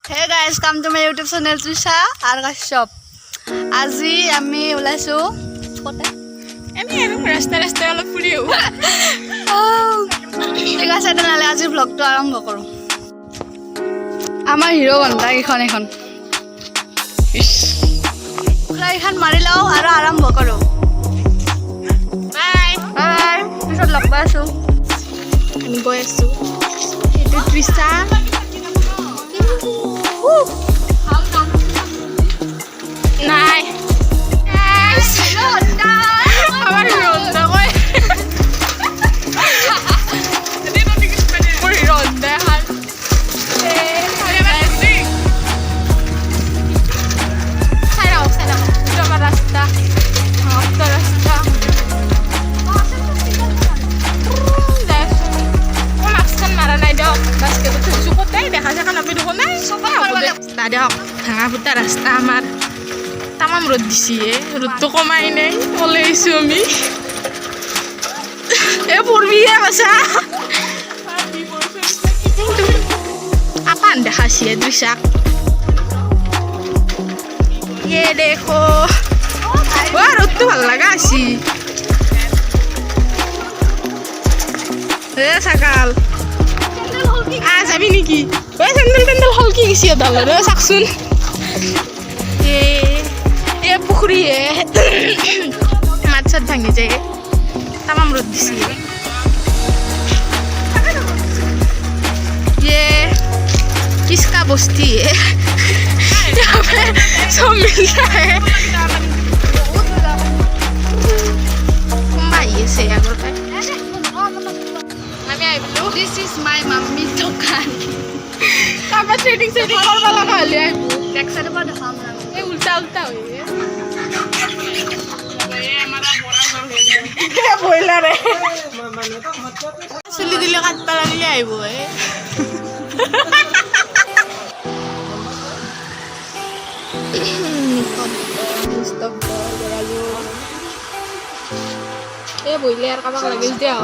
Hey guys, come to my YouTube channel Trisha Arkash Shop. আজি আমি ওলাইছো কোতে আমি ৰাস্তা অলপ ফুৰি আহো ঠিক আছে তেনেহ'লে আজি ব্লগটো আৰম্ভ কৰোঁ আমাৰ হিৰো হণ্ডা এখন এইখন মাৰি লওঁ আৰু আৰম্ভ কৰোঁ বাই বাই পিছত লগ পাই আছোঁ আমি গৈ আছোঁ এইটো তৃষা নাই আমার রন্ধা কই পুরি রন্ধা হাল রাস্তা রাস্তা মাস্কান মারা নাই দিয়ক বাস্কেট থৈছো কোথায় দেখা দেখা নাপি দেখো নাই দিয়ক ভাঙা ফুটা রাস্তা আমার তামাম রোদ দিছি রোদটো কমাই নাই ওলাই আইছো আমি এ পড়বি বাসা আপান দেখাছি দৃশ্যাক ये देखो ওয়া রোদটো ভাল লাগা আছি এ সকাল আজ যাবি নেকি ওই স্যান্ডেল হলকি গেছি দালে চাকচোন এ পুখুৰী মাছ চাত ভাঙি যায় তামাম ৰ'দ দিছে ये किसका बस्ती है यहाँ पे सब मिलता है ये से आगर पे আমি আইবলো This is my mommy দোকান কাবা ট্রেডিং করবা লাগা হলে আইবো ব্যাক সাইডে পর দেখাম না এ উল্টা উল্টা হই বইলা রে চুলি দিলে কাটবা লাগলে আইব এ বইলে আর কাবাক লাগিল দেও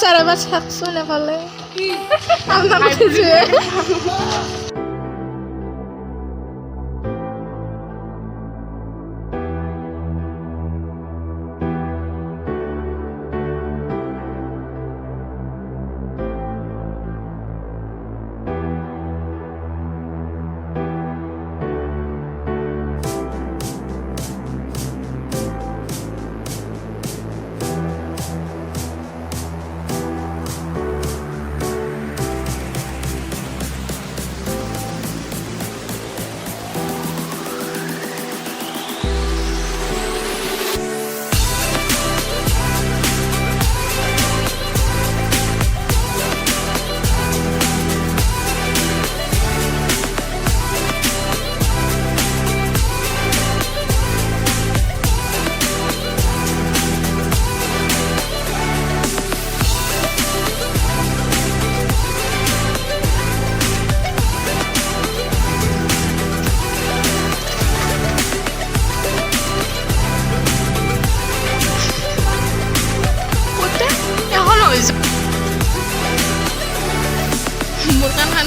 সারা বাস খাকছো না ফলে আমরা Murkan kan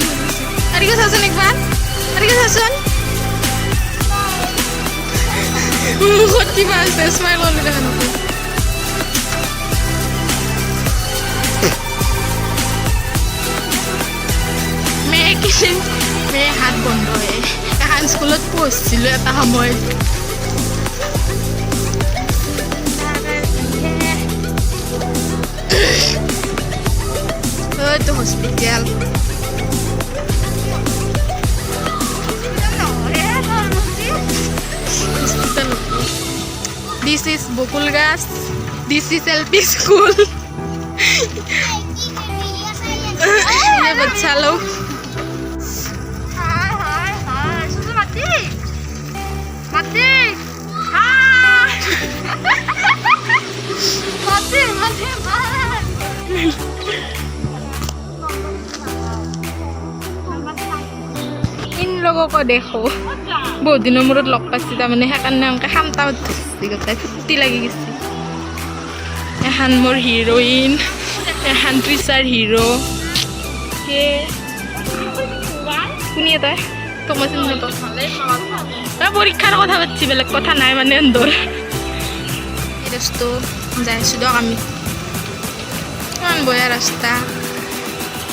tadi ke sasun Iqbal tadi ke sasun mukhot ki bahasa smile on dengan aku me hat bondo kahan skulot posilo eta samoy itu hospital This is Bokulgas. This is LP school. ये बच्चा लोग হাই সুজু মাটি মাটি হাই মাটি মাটি इन लोगों को देखो बहुत दिनों मूरत लग पाइছি তাৰমানে সেইকাৰণে অংকে খামটা ধৰিছি গোটাই ফুটি লাগি গৈছে এখান মোৰ হিৰোইন এখান ট্ৰিচাৰ হিৰো শুনি তই তোক মই চিনি নাপাওঁ তই পৰীক্ষাৰ কথা পাতিছি বেলেগ কথা নাই মানে এন্দৰ এই ৰাস্তা যাই আছোঁ দিয়ক আমি ইমান বয়া ৰাস্তা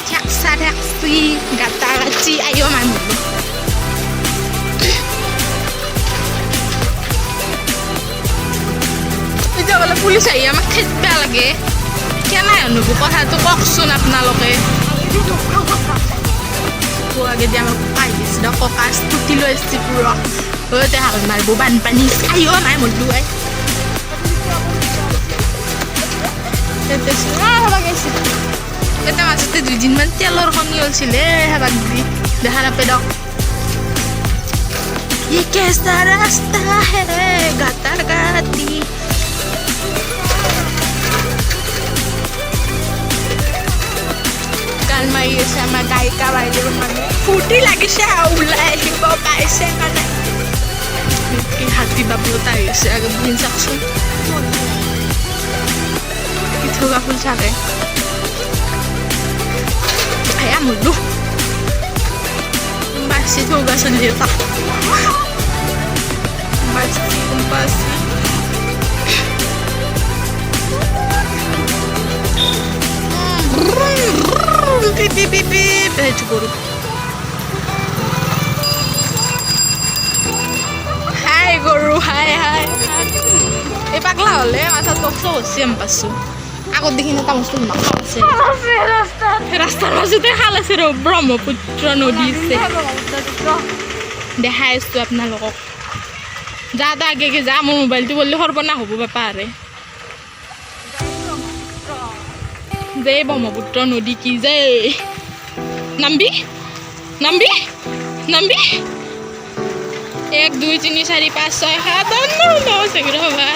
ঠেকচা ঠেকচি গাটা গাচি আইও মাই মৰলো এতিয়া বোলে পুলিচ আহি আমাক খেদবা লাগে কেনে অনুভৱ কথাটো কওকচোন আপোনালোকে আগে দিয়ে আমাক পাই দিছে দিয়ক ককা স্কুটি লৈ আহিছে পুৰা ঘৰতে হাল মাৰিব বানপানী আইও নাই মৰলো আই এতিয়া মাজতে 2 দিনমান তেলৰ কণী ওলছিলে হেবাক দি দেখা নাপায় দিয়ক ये कैसा रास्ता है गाता गाती গান মাৰি আছে আমাৰ গায়িকা বাইদেউ মানে ফূৰ্তি লাগিছে ওলাই আহিব পাইছে কাৰণে কি হাতী বাবুত আহি আছে আগে বুজি চাওকচোন কি থকা ফুল চাগে আয়া মৰলো বাছি থকা চলি এটা বাছি গরু হাই গরু হাই হাই এই পাগলা হলে মাথা তফ হচ্ছে আমি পাচ্ছো আগত দেখি এটা বস্তু আছে রাস্তার মাজতে খাল আছে র ব্রহ্মপুত্র নদী আছে দেখাই আছো আপোনালোকক যা তা আগে যা মোৰ মোবাইলটো বললে সৰ্বনা হ'ব পাৰে যে ব্ৰহ্মপুত্ৰ নদী কি যে নামবি নামবি নামবি 1 2 3 4 5 6 7 8 9 10 11 12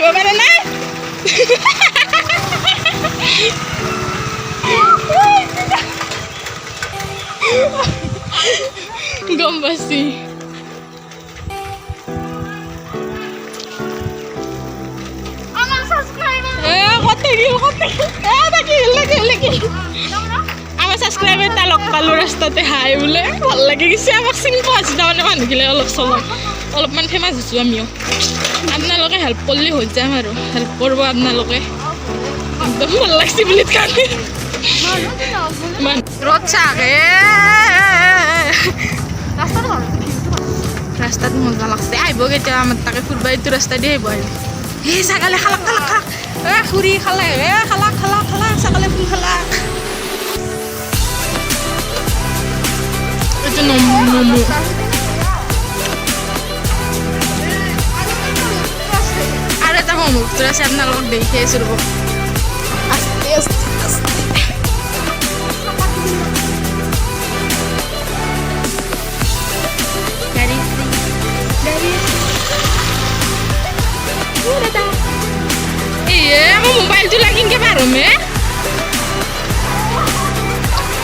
বাবা না গম্বাসি আমার সাবস্ক্রাইবার কত আমার সাবস্ক্রাইবার তা লগ পালো রাস্তাতে হাই বলে ভাল লাগে গেছে আমাক চিনি পোৱা আছে তাৰমানে মানুহগিলা অলপমান ফেমাছ হৈছোঁ আমিও আপোনালোকে হেল্প কৰিলে হৈ যাম আৰু হেল্প কৰিব আপোনালোকে একদম ভাল লাগছে বুলি কাৰণে ৰ'দ চাগে রাস্তাত মজা লাগছে আইব কেতিয়া আমার তাকে ফুরবা এইটো রাস্তা দিয়ে আইব আইব এই ছাগালে খালাক খালাক খালাক খুরি খালে খালাক খালাক খালাক ছাগালে ফুল খালাক এইটো নমো আর এটা মমো তোর আছে আপনার দেখে আইছো রব আস্তে আস্তে আস্তে আমার মোবাইলটো লাগিন কে পারো মে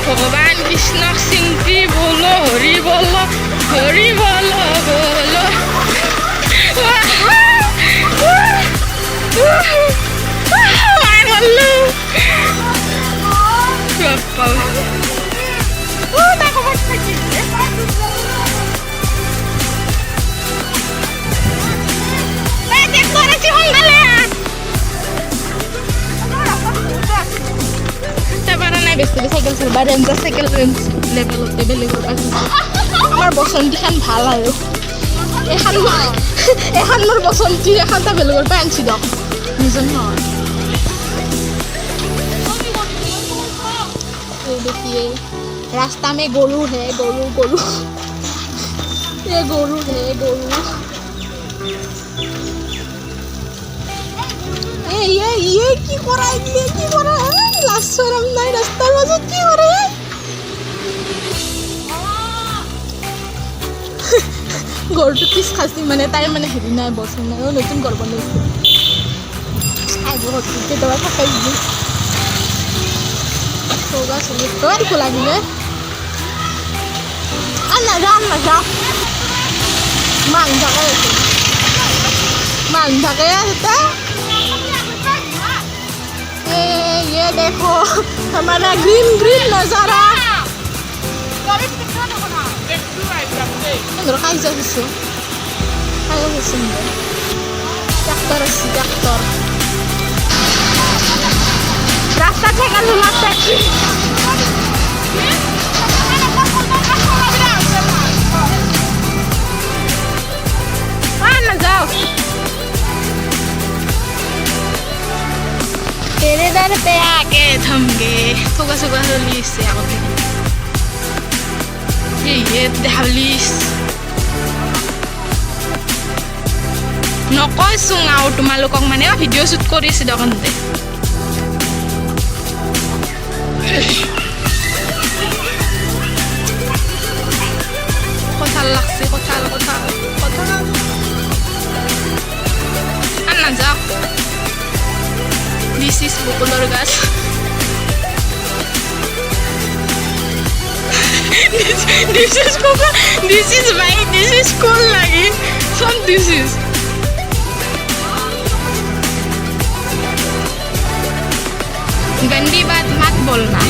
ভগবান কৃষ্ণ সিংটি বলো হরি বলো বলো মাই বললো বাপ্পা ও দেখো বাচ্চা কি সাইকেল চলবা ৰেঞ্জাৰ চাইকেল ৰেঞ্জ লেভেলতে বেলেগৰ আমাৰ বসন্তীখন ভাল আৰু এখন মোৰ বসন্তী এখন তা বেলেগৰ পৰা আনিছি দিয়ক নিজৰ নহয় देखिए रास्ता में गोरू है गोरू गोरू ये गोरू है गोरू ये की करा ये की करा लासरम নাই রাস্তার মাঝে কি করে গরুটো পিস খাসি মানে তাই মানে হেৰি নাই বসন নাই ও নতুন ঘর বনাইছে আইবো হচ্ছে দবা থাকাই দি তোগা চলি তোর কো লাগিলে নাযাওঁ मान থাকে তাতে ये देखो हमारा ग्रीन ग्रीन नजारा Menurut aja susu ayo susu traktor sih traktor রাস্তা থেকে লুলা ট্যাক্সি ना जाओ तेरे दर पे आके थम गए थोड़ा सुगा लिस से आगे ये देखालिस नकैছোঁ আৰু তোমালোকক মানে ভিডিঅ' শ্বুট কৰিছে দোকানতে কঁঠাল লাগছে কঁঠাল আন্না যাও দিস ইজ বকুলৰ গাছ this is my this is cool lagi son this is गंदी बात मत बोलना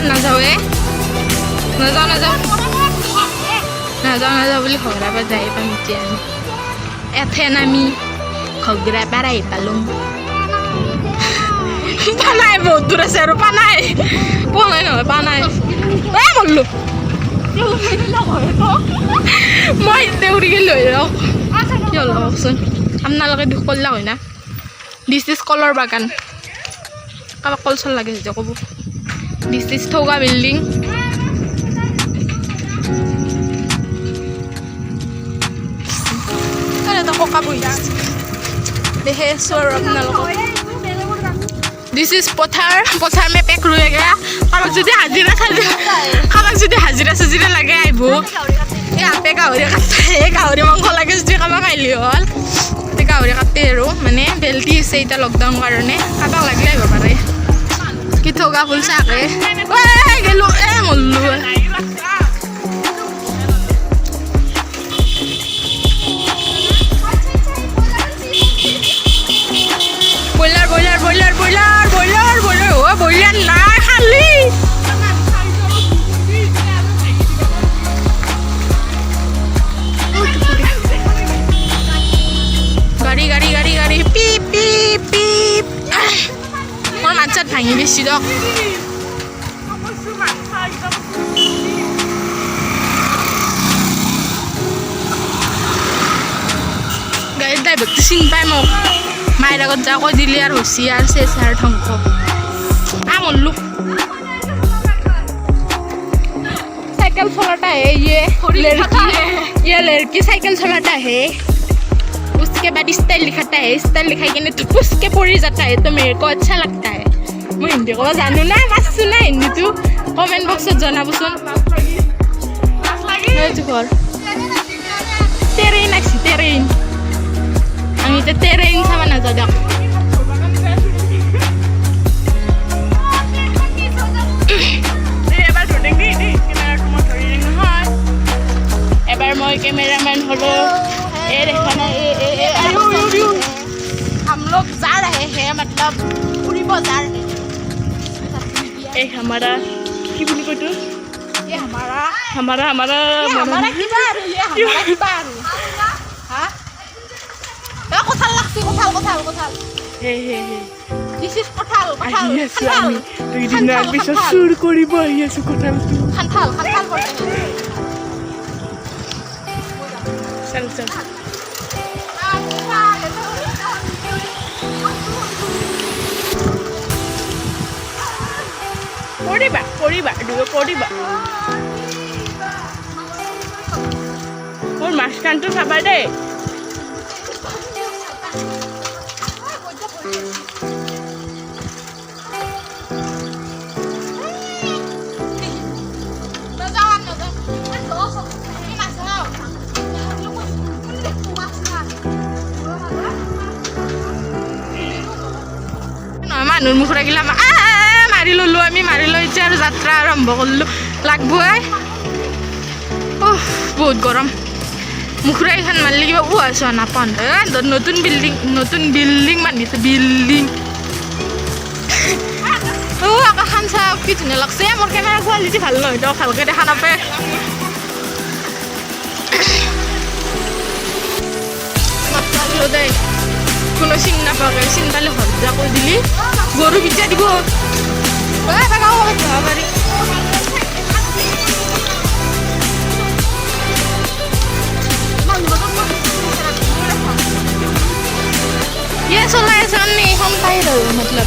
ना जाओ बोली खगरा पर जाए पामितिया एथे नामी खगरा पर आई पालुम पानाय बहुत दूर से रो पानाय पानाय ए मल्लु মই দেউৰি লৈ ৰখ কিয় লওকচোন আপোনালোকে দুখ কল্লা হয় না দিস ইজ কলৰ বাগান কাবাক কল চল লাগে যে ক'ব দিস ইজ থৌগা বিল্ডিং আরে তো ককা বই দেহে সর আপোনালোক দিস ইজ পথাৰ মে পেক ৰৈ গয়া কাবাক যদি হাজিৰা সাজিৰা লাগে আইব এ আপে গাহৰি কাটে গাহৰি মাংস লাগে যদি কাবাক আইলি হল গাহৰি কাটে আৰু মানে বেলটি আছে এটা লকডাউন কাৰণে কাবাক লাগলে আহিব পাৰে কি থগা ফুল চাকে ওই গেলো এ মল্লু বইলাৰ ও বইলাৰ না খালি গাড়ি পিপ পিপ পিপ মোৰ মাছাত ভাঙি বেছি দক গাড়ীত ড্ৰাইভাৰটো চিনি পায় মোক মায়ের আগত যা কৈ দিলে আর হসি আর শেষ আর ধ্বংস মল্লু साइकिल चलाता है ये लड़की साइकिल चलाता है उसके बाद स्टाइल दिखाता है स्टाइल दिखाई के ठुस के पड़ी जाता है तो मेरे को अच्छा लगता है मैं हिंदी को जानू ना मासू ना हिंदी तो कमेंट बॉक्स जनाबोचोन ट्रेन आछि ट्रेन আমি তো ট্রেন চাব নাযাওঁ দিয়ক এবাৰ মই কেমেৰামেন হলো हम लोग जा रहे हैं मतलब पूरी बाजार है एक हमारा की बोली कोई ये हमारा की बार ये हमारा की बार हां कथाल लागছে कथाल হে দিস ইজ কঠাল আমি দুই দিন আগে পিছত চুৰ কৰিব আহি আছো কঠালটো খান্থাল বটে চল পঢ়িবা মোৰ মাছকানটো চাবা দেই মানুহ মুখৰা গিলা মাৰি ললো আমি আমি মাৰি লৈছে আৰু যাত্ৰা আৰম্ভ কৰিলোঁ লাগবই বহুত গৰম মুখৰা এইখন মাৰিলে কিবা চোৱা নাপাওঁ নতুন বিল্ডিং বান্ধিছে বিল্ডিং আকাশখন চাওক কি ধুনীয়া লাগছে মোৰ কেমেৰা কোৱালিটি ভাল নহয় তো ভালকৈ দেখা নাপায় দেই কোনো চিন নাপাকে চিন পালে হজা কৰি দিলি গৰু পিঠা দিব পাৰি ये चला है सामने हम पाई रहे हो मतलब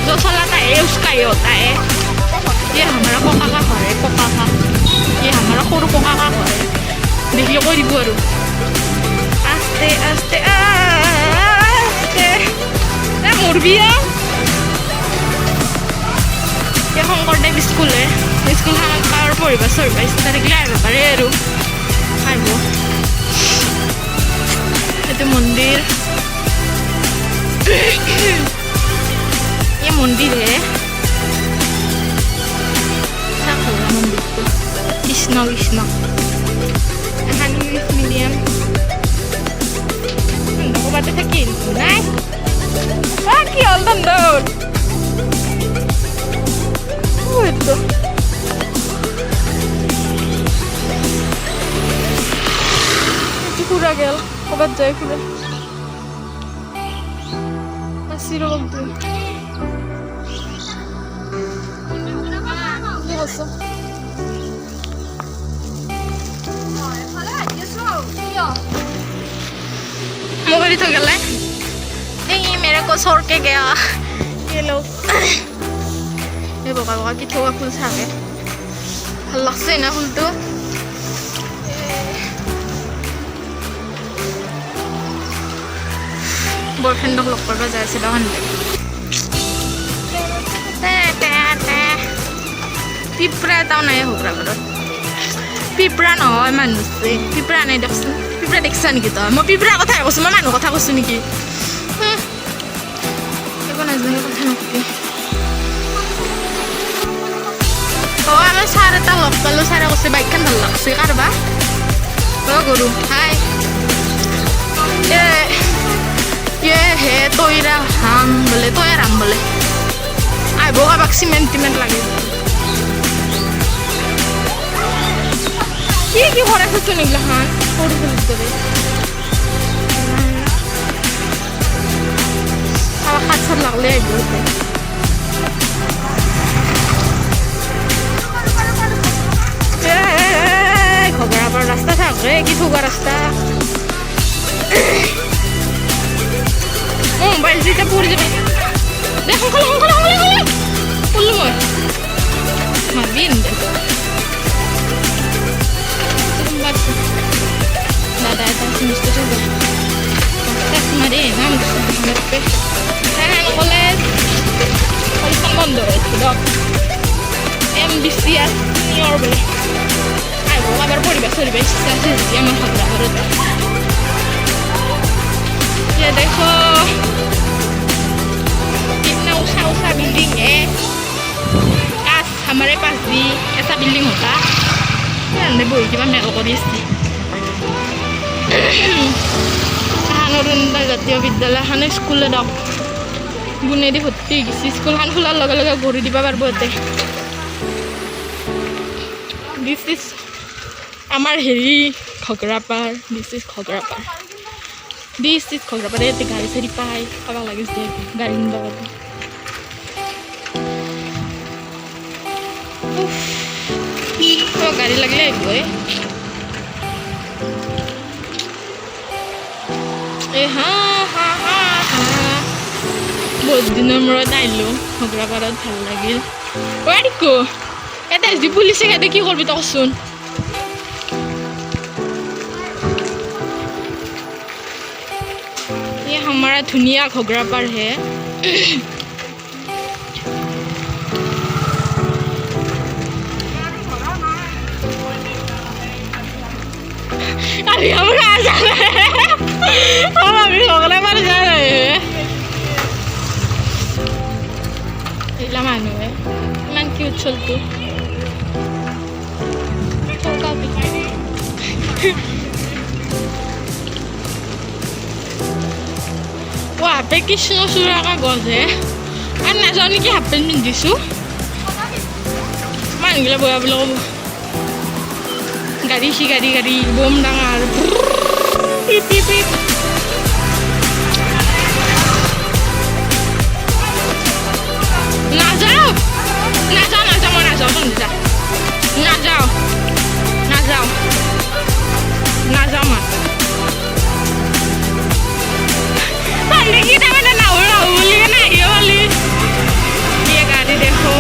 जो चलाता है उसका ही होता है ये हमारा कोका का घर है कोका का ये हमारा खोरू कोका का घर है देखिए कोई दिबो आस्ते आस्ते आस्ते ए मुर्बिया ये शंकरदेव स्कुल है स्कुल कार पढ़िब तारिखले आहिब पारे आरो आहिब एतो मंदिर ये मंदिर है कृष्ण कृष्ण इंग्लिश मीडियम बातें थकी নাই কি হল দন্দর ওইতো পুরা গেল কবার যায় পুরা আসির বলতে কি হচ্ছে मोबाइल तो गया नहीं मेरे को छोड़ के गया ये लोग ये बोका बोका कि थोड़ा फूल सागे हल्ला से ना फूल तो बॉयफ्रेंड लोग पर बाजार से बाहर पिपरा ताऊ नहीं हो रहा करो पिपरा ना है मानुष्य पिपरा नहीं देखते पिपरा देखसा नहीं कितना मैं पिपरा कथा है उसमें मानु कथा कुछ नहीं की ये कौन है जो कथा नहीं तो हमें सारे तालों kalau सारे उसे bike kan dalak sih karba oh guru hai ये है toira ham boleh ay boga bak sentiment lagi ये की हो रहा है तो निकला हाँ थोड़ी सी लिख दे अब खासा लग ले बोलते खबर पर रास्ता था रे कि थोड़ा रास्ता मोबाइल से क्या पूरी जगह देखो खलो पुल्लू मोर मारबीन Nada, está haciendo esto todo. Estás madre, vamos, Jangan oleh. Kalau mondo itu dok. MBCS senior be. Ayo, kabar pun dibahas saya dia menghadap berut. Ya देखो, कितना ऊंचा बिल्डिंग है. काश हमारे पास भी ऐसा बिल्डिंग होता. Nanti boy, gimana mereka kondisi? Hanurun জাতীয় বিদ্যালয় হানে স্কুলে দক গুনে দি ভর্তি গেছি স্কুলখান খোলার লগে লগে ঘূৰি দিব পাৰবো এতে দিস ইজ আমাৰ হেৰি খগৰাপাৰ দিস ইজ খগৰাপাৰ এতে গাড়ী চাৰি পাই খাব লাগিছে গাড়ী নিব तो गाड़ी लगले गए ए हाँ बहुत दिन मूरत आइलो खगरापारात ভাল লাগিল ওইদিকো এটা দি পুলিশে গাতে কি করবি তো শুন ये हमारा धुनिया खगरापार है अभी हम कहाँ जा रहे हैं हम अभी खगरापार जा रहे हैं মহিলা মানুহে ইমান কিউট চলটো ও হাপে কৃষ্ণচূড়া গজে আর নাযাওঁ নেকি হাফ পেণ্ট পিন্ধিছোঁ মানুহগিলা বয়া বুলি ক'ব গাড়ী গাড়ী বম ডাঙৰ পিপ পিপ পিপ নাযাওঁ মই নাযাওঁ তই নাযাওঁ মই দেখি তাৰমানে নাহো বুলি নাহিও বুলি কি গাড়ী দেখো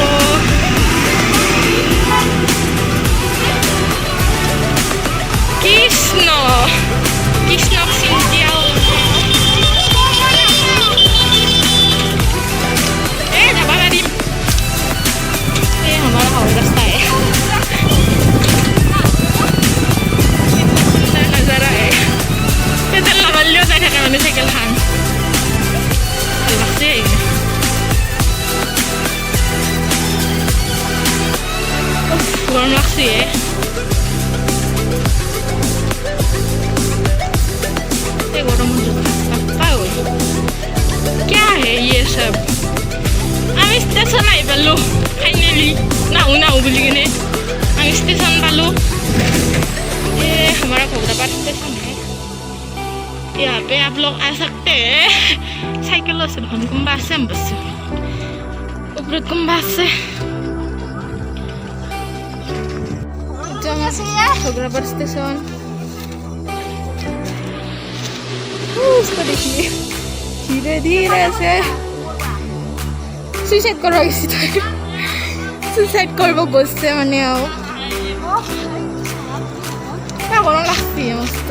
কৃষ্ণক চিন্তিয়াও যাবা পাৰিম हमारा हवाई रास्ता है नजारा है तेल लगालिও যাই থাকে মানে সাইকেল খান লাগছে গরম লাগছে गरम क्या है ये सब আমি স্টেশন আহি পালোঁ ফাইনেলি নাহো বুলি কিনে আমি স্টেশন পালোঁ हमारा घोगरापार स्टेशन है यहाँ पे आप लोग आ सकते हैं साइकिलों से हम कुंभा से हम बस ऊपर कुंभा से घोगरापार स्टेशन उसको देखिए धीरे धीरे से সুইসাইড কৰিব গৈছে তাই সুইসাইড কৰিব গৈছে মানে আৰু গৰম লাগছে মস্ত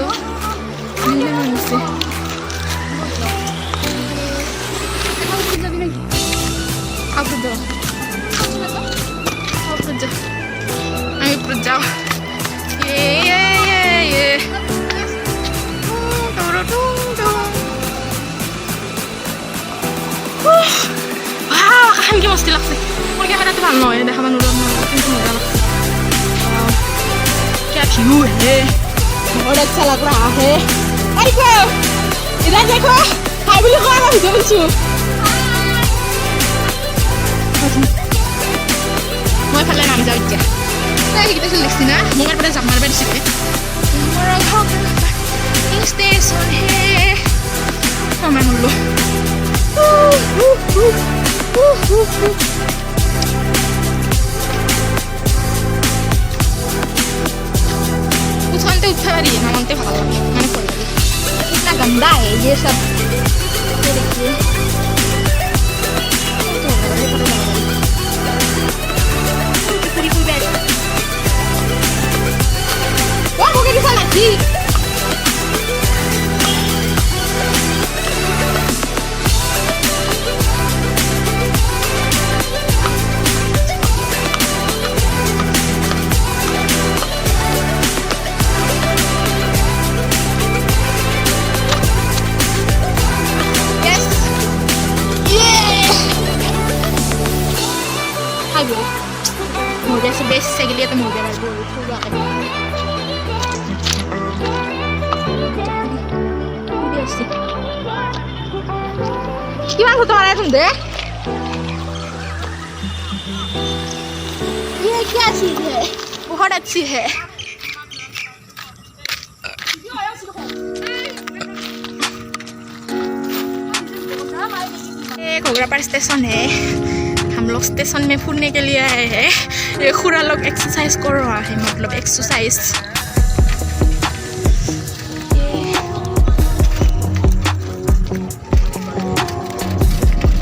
মানিছে আমি উপৰে যাও কি মস্তি লাগছে মোৰ কেমেৰাটো ভাল নহয় দেখাব নোৱাৰো কিন্তু মজা লাগছে क्या व्यू है बहुत अच्छा लग रहा है अरे को इधर देखो हाय बोलो कौन है वीडियो बनछु মই ফালে নাম যাও এতিয়া তাই কিটা চল লিখছি না মোবাইল পরে জাম মারবে দিছে মোরা ঘর স্টেশন হে আমার হলো उछलते उठा रही है मानते भालो मैंने खोल दी इतना गंदा है ये सब ये देखिए वाह हो गई साला जी मोजा से बेस्ट से के लिए तो मोजा लग रही पूरा किमान हो तुम्हारा तुम दे ये क्या चीज है बहुत अच्छी है घोगरापार स्टेशन है हम लोग स्टेशन में फूलने के लिए आए हैं ये खुरा लोग एक्सरसाइज कर रहा है मतलब एक्सरसाइज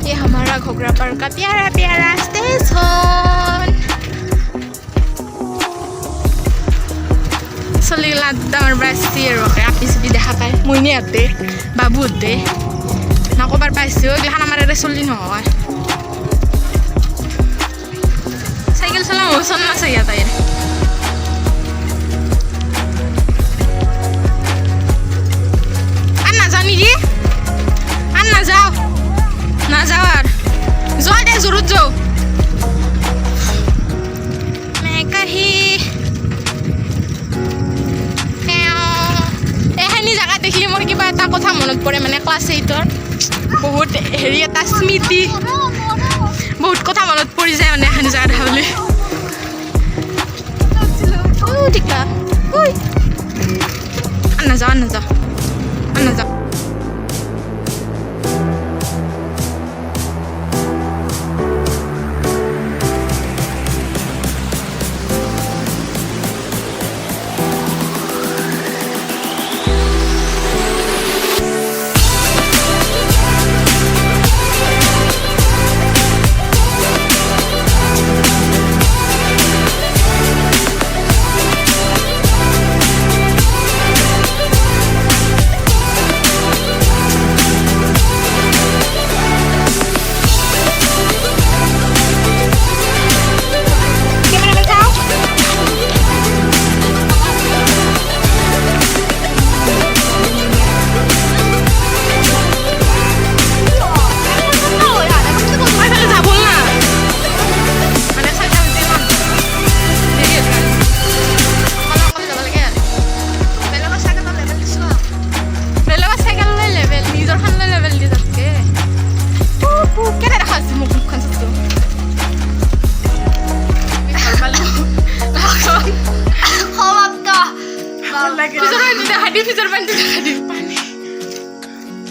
ये हमारा घोगरापार का प्यारा प्यारा स्टेशन चलिगला डाঙৰ বাছি আৰু আপি চিপি দেখা পায় মইনিহঁতে বাবুহঁতে নকবাৰ পাইছোঁ এইগিলাখান আমাৰ ইয়াতে চলি নহয় साइकिल चला चलना चाहिए था यार अन्ना जानी जी अन्ना जाओ ना जाओ यार जाओ दे जरूर जाओ পৰে মানে ক্লাছ 8ৰ বহুত হেৰি এটা স্মৃতি বহুত কথা মনত পৰি যায় মানে এখন জেগাত হ'লে টিকা ঐ নাযাওঁ নাযাওঁ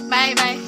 Bye bye.